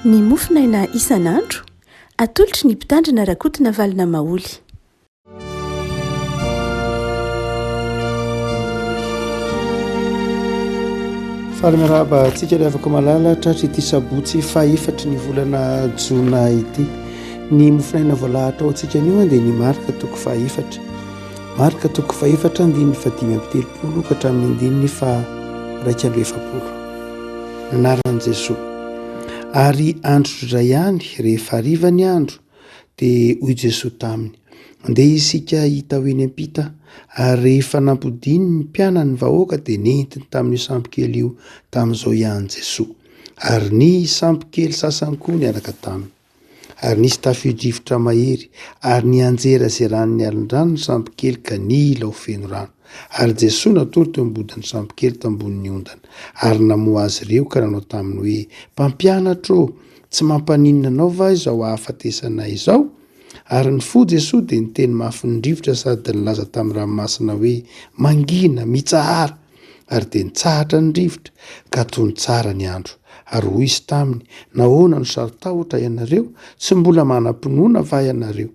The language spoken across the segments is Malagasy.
Ny mofinaina isan'andro atolotry ny mpitandrina rakotina valina maoly. Faly miarahaba antsika ilay afaka malala tratry ity sabotsy fahaefatra ny volana jona ity. Ny mofinaina voalahatra ao antsika anio dia ny marika toko fahaefatra. Marika toko fahaefatra andininy fa 530 ka hatramin'ny andininy fa 140. Anaran'i Jesosy. Ary andro iray ihany rehefa hariva ny andro dia hoy Jesosy taminy: andeha isika hita hoe ny ampita. Ary rehefa nampodiny ny mpiana ny vahoaka dia nentiny tamin'io sampy kely io tamin'izao ihany Jesosy. Ary ny sampy kely sasany koa niaraka taminy. Ary nisy tafio-drivotra mahery, ary ny anjera izay ranony alin-drano ny sampy kely ka nila ho feno rano. Ary Jesosy natory teo ambodin'ny sampy kely tambonin'ny ondana, ary namoa azy ireo ka nanao taminy hoe: mpampianatra ô, tsy mampaninona anao va izao hahafatesana izao? Ary ny fo Jesosy dia niteny mafy ny rivotra sady nilaza tamin'ny ranomasina hoe: mangina, mitsahara. Ary dia nitsahatra ny rivotra ka tony tsara ny andro. Ary hoy izy taminy: nahoana no sarotahotra ianareo? Tsy mbola manam-pinoana va ianareo?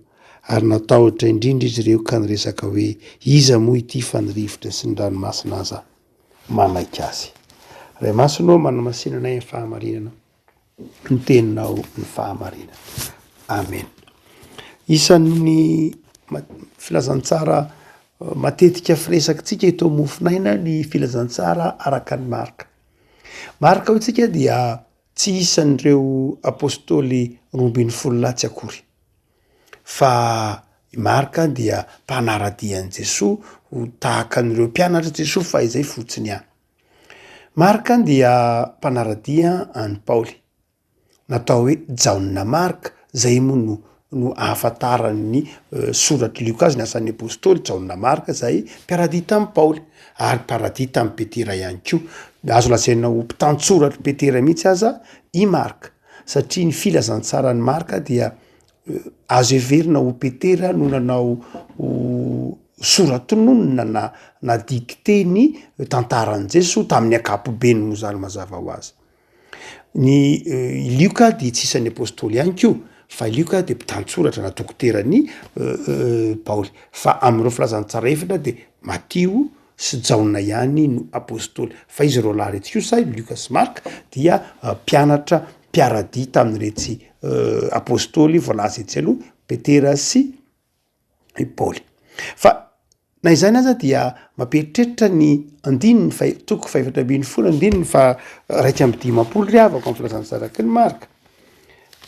Ary natahotra indrindra izy ireo ka niresaka hoe: iza moa ity fa ny rivotra sy ny ranomasina aza manaiky azy. Ray masonao manamasinanay ny fahamarinana, ny teninao ny fahamarinana. Amen. Isan'ny filazantsara matetika firesakintsika ito mofinaina ny filazantsara araka ny marika. Marika hoy dia tsy isan'ireo apôstôly 12 tsy akory. Fa marika dia mpanaradian'i Jesosy ho tahaka an'ireo mpianatra Jesosy fa izay fotsiny ihany. Marika dia mpanaradia an'i Paoly. Natao hoe jaonina marika, zay moa no ahafantarany soratry Lukas ny asan'ny apôstôly. Jaonina marika zay mpiaradia tamin'i Paoly ary mpiaradia tamin'i Petera ihany koa. Azo lazaina ho mpitantsoratry Petera mihitsy aza i marika, satria ny filazantsarany marika dia azo heverina ho Petera no nanao soratononona na dikte ny tantaran'i Jesosy tamin'ny ankapobeny moa zany mazava ho azy. Ny Luka dia tsy isan'ny apôstôly ihany koa, fa Luka dia mpitantsoratra na dokoteran'ny Paoly. Fa amin'ireo filazantsara efatra dia Matio sy Jaona ihany no apôstôly. Fa izy ireo lahy rehetra kosa Luka sy Marka dia mpianatra mpiaradia tamin'iretsy apôstôly voalaza etsy aloha, Petera sy Paoly. Fa na izany aza dia mamperitreritra ny andininy toko faefatra ambin'ny folo, andininy fa 150 riavako amin'ny filazantsara araky ny marika.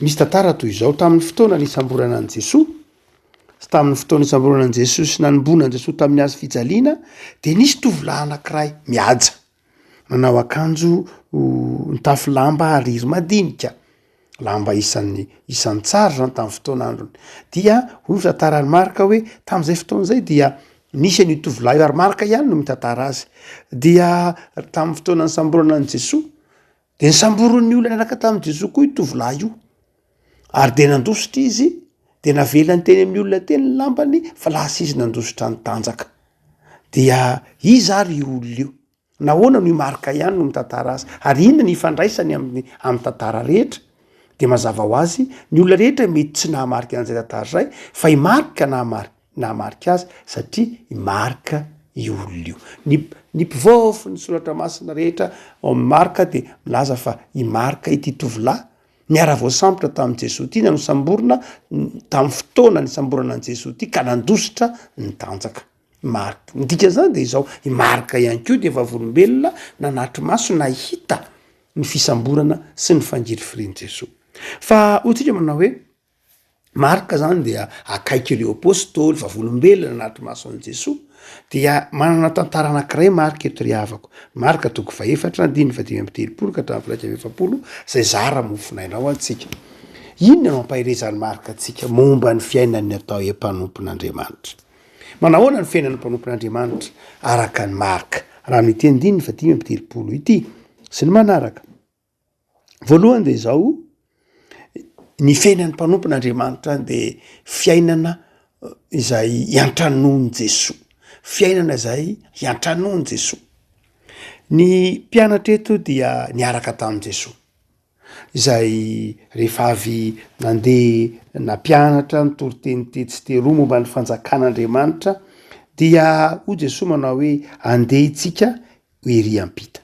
Misy tantara toy izao: tamin'ny fotoana nisamborana an'i Jesosy, tamin'ny fotoana nisamborana an'i Jesosy sy nanomboana an'i Jesosy tamin'ny hazo fijaliana, dia nisy tovolahy anankiray mihaja, manao akanjo mitafy lamba riry madinika, lamba isan'ny tsara zany tamin'ny fotoana androny. Dia hoy ny tantaran'ny marika hoe tamin'izay fotoana izay dia nisy an'io tovolahy ary marika ihany no mitantara azy. Dia tamin'ny fotoana nisamborana an'i Jesosy dia nisamboron'ny olona niaraka tamin'i Jesosy koa io tovolahy io. Ary dia nandositra izy, dia navela ny teny amin'ny olona teny ny lambany, fa lasa izy nandositra ny tanjaka. Dia izy ary io olona io, nahoana no marika ihany no mitantara azy, ary inona ny ifandraisany amin'ny tantara rehetra? Dia mazava ho azy, ny olona rehetra mety tsy nahamarika an'izay tantara izay, fa i marika nahamarika azy, satria i marika io olona io. Ny mpivaofy ny soratra masina rehetra ao amin'ny marika dia milaza fa i marika ity tovolahy miara-voasambotra tamin'i Jesosy ity, nanosamborona tamin'ny fotoana nisamborana an'i Jesosy ity ka nandositra ny tanjaka. Marika. Ny dikan'izany dia izao: i marika ihany koa dia vavolombelona nanatry maso nahita ny fisamborana sy ny fangiry firian'i Jesosy. Fa hotsika manao hoe marika zany dia akaiky ireo apôstôly, vavolombelona nanatry maso an'i Jesosy, dia manana tantara anankiray marika eto riavako. Marika toko faefatra andininy fa 530 ka hatramin'ny 140 zay zara mofinainao antsika. Inona no mampahirezan'ny marika antsika momba ny fiainan'ny atao empanompon'Andriamanitra? Manahoana ny fiainan'ny mpanompon'Andriamanitra araka ny marika? Raha n'ity andininy fa 530 ity sy ny manaraka. Voalohany dia izao: ny fiainan'ny mpanompon'Andriamanitra dia fiainana izay iantranoan'i Jesosy. Fiainana izay iantranoan'i Jesosy. Ny mpianatra eto dia niaraka tamin'i Jesosy. izay rehefa avy nandeha nampianatra nytorytenite tsy teroa momba ny fanjakan'andriamanitra dia o Jesosy manao hoe andeha itsika hoery ampita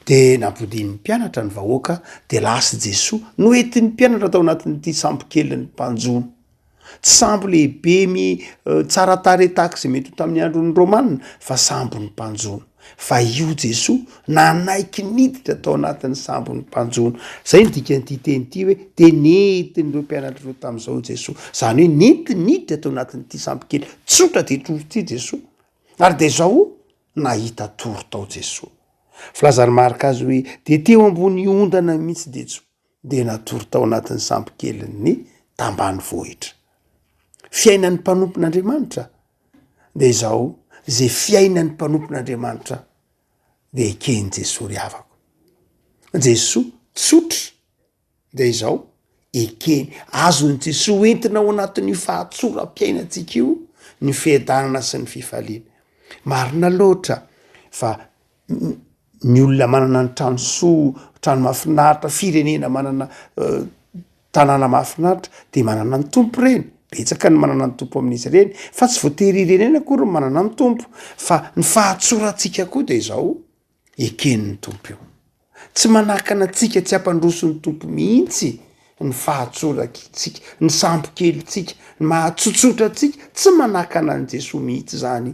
de nampodin'ny mpianatra ny vahoaka de lasy Jesosy no entin'ny mpianatra tao anatin'ity sambo kelyn'ny mpanjono tsy sambo lehibe tsara tare tak'izay mety ho tamin'ny andron'ny romanina fa sambony mpanjono fa io Jesosy nanaiky niditra tao anatin'ny sambony mpanjono zay ny dikan'ity teny ity hoe de nentin'ireo mpianatra ireo tamin'izao Jesosy zany hoe nenti niditra tao anatin'ity sambo kely tsotra de toro ity Jesosy ary de zao nahita toro tao Jesosy filazany marika azy hoe de teo ambony ondana mihitsy Jesosy de natoro tao anatin'ny sambo kelyn'ny tambany vohitra fiainan'ny mpanompon'Andriamanitra de zao zay fiainan'ny mpanompon'Andriamanitra de ekeny Jesosy ry havako Jesosy tsotra de izao ekeny azony Jesosy entina ao anatin'ny fahatsoram-piainantsika io ny fiadanana sy ny fifaliana marina loatra fa ny olona manana ny trano soa trano mahafinaritra firenena manana tanàna mahafinaritra de manana ny tompo reny betsaka ny manana ny tompo amin'izy ireny fa tsy voatery irenena akory ny manana ny tompo fa ny fahatsorantsika koa de izao eken'ny tompo io tsy manakana antsika tsy ampandroson'ny tompo mihitsy ny fahatsorantsika ny sambo kelytsika ny mahatsotsotra atsika tsy manakana an' Jesosy mihitsy zany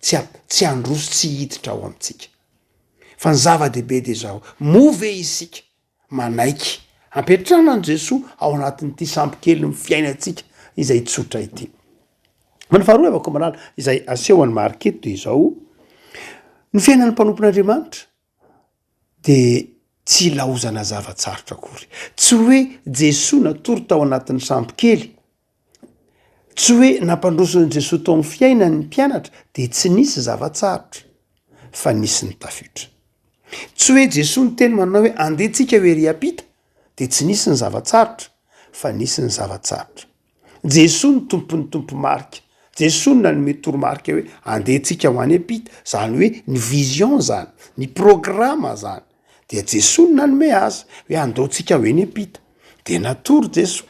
tsy androso tsy hiditra ao amintsika fa ny zava-dehibe de zao move isika manaiky ampetrana an' Jesosy ao anatin'ity sambo kely ny fiainantsika izay tsotra ity many faharoa avako malala izay aseho any mariketo de izao ny fiainan'ny mpanompon'Andriamanitra de tsy laozana zavatsarotra akory tsy hoe Jesosy natoro tao anatin'ny sambo kely tsy hoe nampandroson'i Jesosy tao amin'ny fiainany mpianatra de tsy nisy zavatsarotra fa nisy ny tafiotra tsy hoe Jesosy ny teny manao hoe andehantsika hoery ampita de tsy nisy ny zavatsarotra fa nisy ny zavatsarotra Jesosy ny tompo marika Jesosy no nanome toromarika hoe andehantsika ho any ampita zany hoe ny vision zany ny programa zany de Jesosy no nanome azy hoe andehantsika ho eny ampita de natoro Jesosy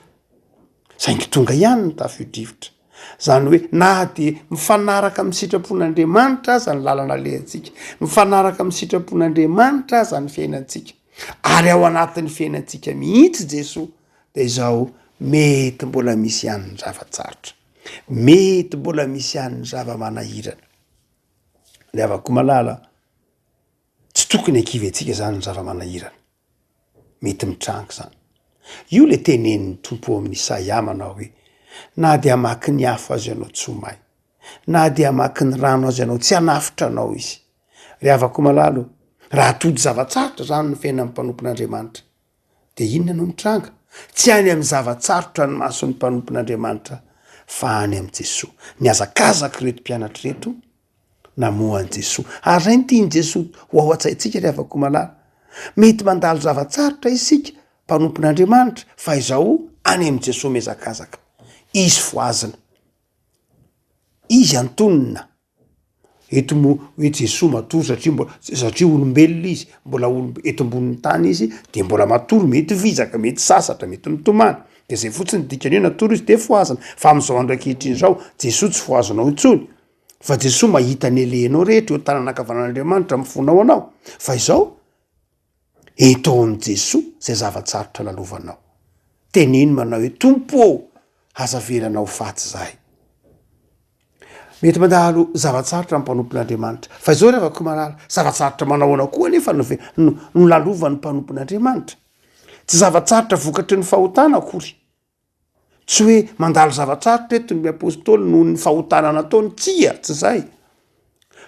saingy tonga ihany ny tafio-drivotra zany hoe na de mifanaraka amin'ny sitrapon'Andriamanitra aza ny lalana lehantsika mifanaraka amin'ny sitrapon'Andriamanitra aza ny fiainantsika ary ao anatin'ny fiainantsika mihitsy Jesosy de izao mety mbola misy ihany ny zavatsarotra mety mbola misy ihany ny zava-manahirana le avako malala tsy tokony akivy atsika zany ny zava-manahirana mety mitrango zany io le tenen'ny tompo amin'ny Isaia manao hoe na de hamaky ny afo azy ianao tsy ho may na de hamaky ny rano azy ianao tsy hanafitra anao izy ry havako malalo raha tody zavatsarotra zany ny fiainan'ny mpanompon'Andriamanitra de inona no mitranga tsy any amin'ny zavatsarotra ny mason'ny mpanompon'Andriamanitra fa any amin'i Jesosy ny azakazaka reto mpianatra reto namoan' Jesosy ary zay ny tiany Jesosy ho ao an-tsaintsika ry havako malala mety mandalo zavatsarotra isika mpanompon'Andriamanitra fa izao any amin'i Jesosy mihazakazaka izy foazina izy antonina eto mo hoe Jesosy matory satria olombelona izy mbola eto ambonin'ny tany izy de mbola matory mety vizaka mety sasatra mety mitomany de zay fotsiny dikany hoe natory izy de foazina fa am'izao andro ankehitriny zao Jesosy tsy foazanao intsony fa Jesosy mahita ny elenao rehetra eo tananakavan'Andriamanitra mifonao anao fa izao eto amin'i Jesosy zay zavatsarotra lalovanao teneny manao hoe tompo azavelanao faty zahay mety mandalo zavatsarotra ny mpanompon'Andriamanitra fa izao rehefa malala zavatsarotra manao anao koa nefa no lalovan'ny mpanompon'Andriamanitra tsy zavatsarotra vokatry ny fahotana akory tsy hoe mandalo zavatsarotra eto ny apôstôly noho ny fahotana nataony tsy zay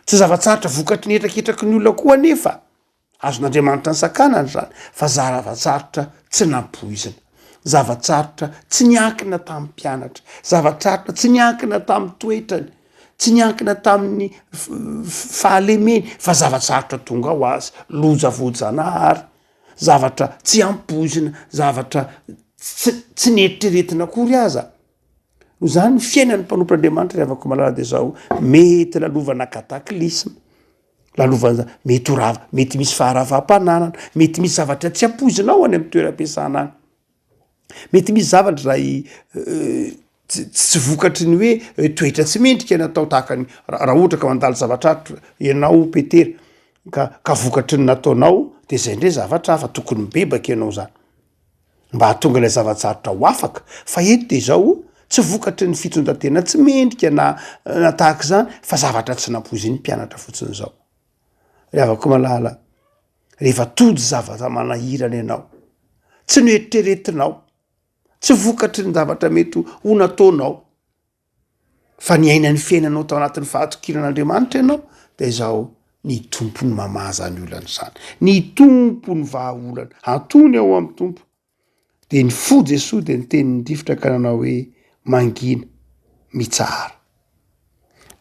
tsy zavatsarotra vokatry ny etraketraky ny olona koa nefa azon'Andriamanitra ny sakanany zany fa zavatsarotra tsy nampoizina zavatsarotra tsy niankina tamin'ny mpianatra zavatsarotra tsy niankina tamin'ny toetrany tsy niankina tamin'ny fahalemeny fa zavatsarotra tonga ho azy loja voajanahary zavatra tsy ampoizina zavatra tsy neritreretina akory aza no zany ny fiainan'ny mpanompon'Andriamanitra ry havako malala de zao mety lalovana kataklisma lalovana mety ho rava mety misy faharavampananana mety misy zavatra tsy ampoizinao any amin'ny toeram-piasana any mety misy zavatra zay tsy vokatry ny hoe toetra tsy mendrika natao tahakany raha ohatra ka mandalo zavatratra ianao petera ka vokatry ny nataonao de zay ndray zavatra hafa tokony mibebaka ianao zany mba hahatonga ilay zavatsarotra ho afaka fa eto de zao tsy vokatry ny fitondratena tsy mendrika na tahaka zany fa zavatra tsy nampoizin'ny mpianatra fotsiny zao rehavako malala rehefa tody zavatra manahirana ianao tsy noeritreretinao tsy vokatry ny zavatra mety ho nataonao fa ny aina ny fiainanao tao anatin'ny fahatokiran'Andriamanitra ianao de zao ny tompony mamaza ny olana zany ny tompony vahaolana antony ao amin'ny tompo de ny fo Jesosy de ny tenin'ny drifotra ka nanao hoe mangina mitsara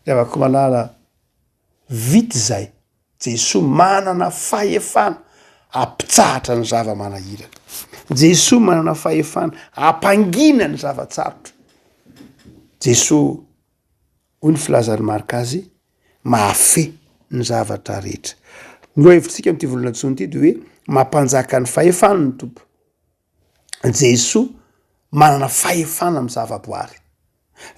rehavako malala vity zay Jesosy manana fahefana ampitsahatra ny zava-manahirana Jesosy manana fahefana ampangina ny zavatsarotra Jesosy hoy ny filazan'ny Marika azy mahafe ny zavatra rehetra lohahevitsika am'ty volana Jona ty de hoe mampanjaka ny fahefana ny tompo Jesosy manana fahefana amin'ny zavaboary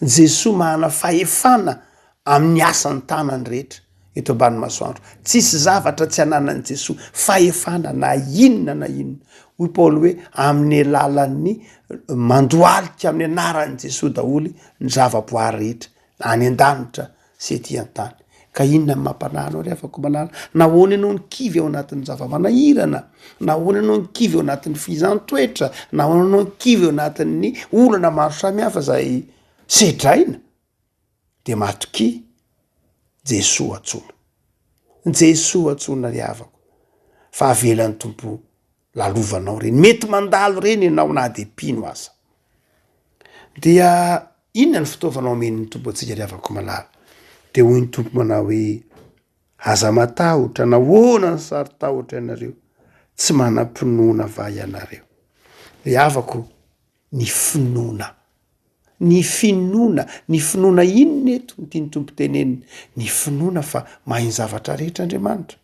Jesosy manana fahefana amin'ny asan'ny tanany rehetra eto ambany masoandro tsisy zavatra tsy ananan'i Jesosy fahefana na inona hoy Paoly hoe amin'ny alalan'ny mandoalika amin'ny anaran'i Jesosy daholy ny zavaboary rehetra any an-danitra sy ety an-tany ka inona mampanano ary afaka malala nahoana ianao nikivy ao anatin'ny zava-manahirana nahoana ianao nikivy ao anatin'ny fizan-toetra nahoana ianao nikivy ao anatin'ny olana maro samihafa zay sedraina de matoky Jesosy atsona ry havako fa avelan'ny tompo lalovanao reny mety mandalo reny ianao na de pino aza dia inona ny fitaovanao amen'ny tompo atsika ry havako malala de hoy ny tompo manao hoe aza matahotra nahoana ny sarotahotra ianareo tsy manam-pinoana va ianareo ry havako ny finoana ny finoana inona eto ny tiany tompo tenenina ny finoana fa mahay ny zavatra rehetra Andriamanitra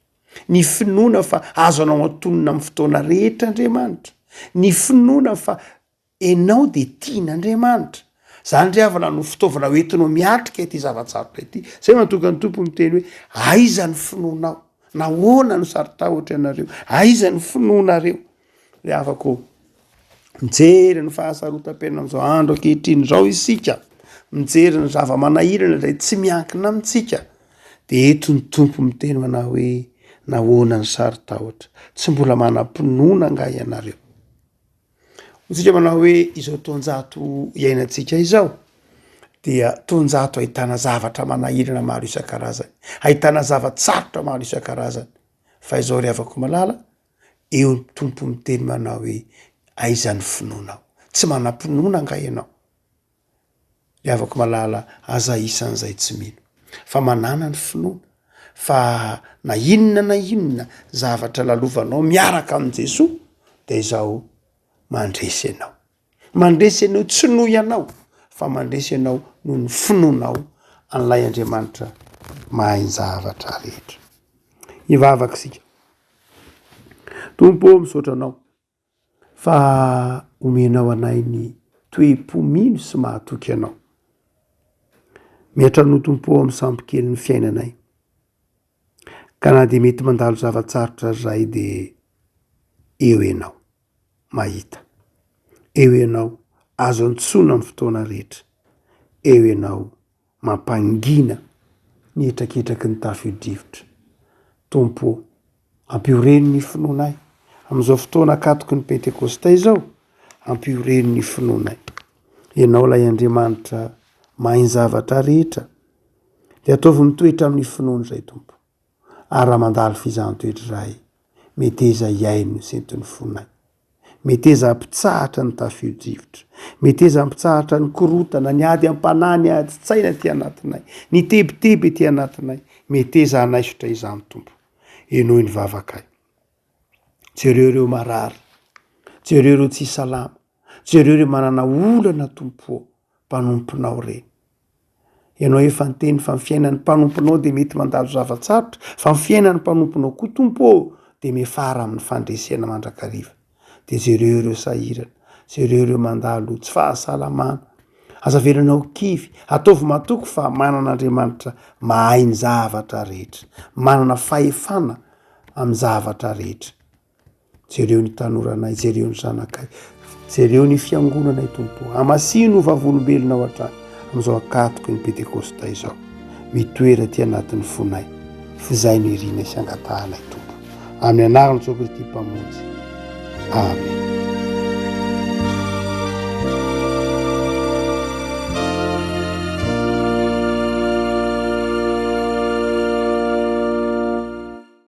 ny finoana fa azo anao antonona amin'ny fotoana rehetra Andriamanitra ny finoana fa enao de tian'Andriamanitra zany ry havana no fitaovana hoentinao miatrika ity zavatsarotra ity zay mahatonga ny tompo miteny hoe aiza ny finoanao nahoana ny sarotahotra ianareo aiza ny finoanareo ry havako mijery ny fahasarotam-piainana am'izao andro ankehitriny zao isika mijery ny zava-manahirana zay tsy miankina amintsika de eto ny tompo miteny manao hoe nahoana ny sarotahotra tsy mbola manam-pinoana nga ianareo tsika manao hoe izao taonjato iainantsika izao dia taonjato ahitana zavatra manahirana maro isan-karazany ahitana zavatsarotra maro isan-karazany fa izao ry havako malala eo ny tompo miteny manao hoe aiza ny finoanao tsy manam-pinoana nga ianao ry havako malala aza isan'izay tsy mino fa manana ny finoana fa na inona zavatra lalovanao miaraka amin' Jesosy de izao mandresy ianao tsy noho ianao fa mandresy ianao noho ny finoanao an'ilay Andriamanitra mahay ny zavatra rehetra ivavaka sika tompo misaotra anao fa omenao anay ny toe-pomino sy mahatoky anao miatra no tompo amin'ny sambokely ny fiainanay ka na de mety mandalo zavatsarotra zay de eo ianao mahita eo ianao azo antsona amin'ny fotoana rehetra eo ianao mampangina ny etraketraky ny tafio-drivotra tompo ampioreny ny finoanay am'izao fotoana akatoky ny pentekostai zao ampioreny ny finoanay ianao lay Andriamanitra mahay ny zavatra rehetra de ataovy mitoetra amin'ny finoana zay tompo ary raha mandalo fizahn-toetra ray meteza iaino ny sentiny fonay meteza ampitsahatra ny tafio-drivotra meteza ampitsahatra ny korotana ny ady ampanany ady tsaina ty anatinay ny tebiteby ty anatinay meteza anaisotra izany tompo enoy ny vavakay jereo marary jereo tsy salama jereo manana olana tompo mpanomponao reny ianao efa nyteny fa mifiainan'ny mpanomponao de mety mandalo zavatsarotra fa mifiainan'ny mpanomponao koa tompo de mefara amin'ny fandresena mandrakariva de jereo ireo sahirana jereo ireo mandalo tsy fahasalamana azavelanao kivy ataovy matoko fa manan'andriamanitra mahay ny zavatra rehetra manana fahefana amin'ny zavatra rehetra jereo ny tanoranay jereo ny zanakay jereo ny fiangonanay tompo amasino vavolombelona ao an-trany am'izao akatoko ny pentekosta izao mitoera ty anatin'ny fonay fizay no irina sy angatahanay tompo amin'ny anarany Jesosy Kristy mpamonjy amen.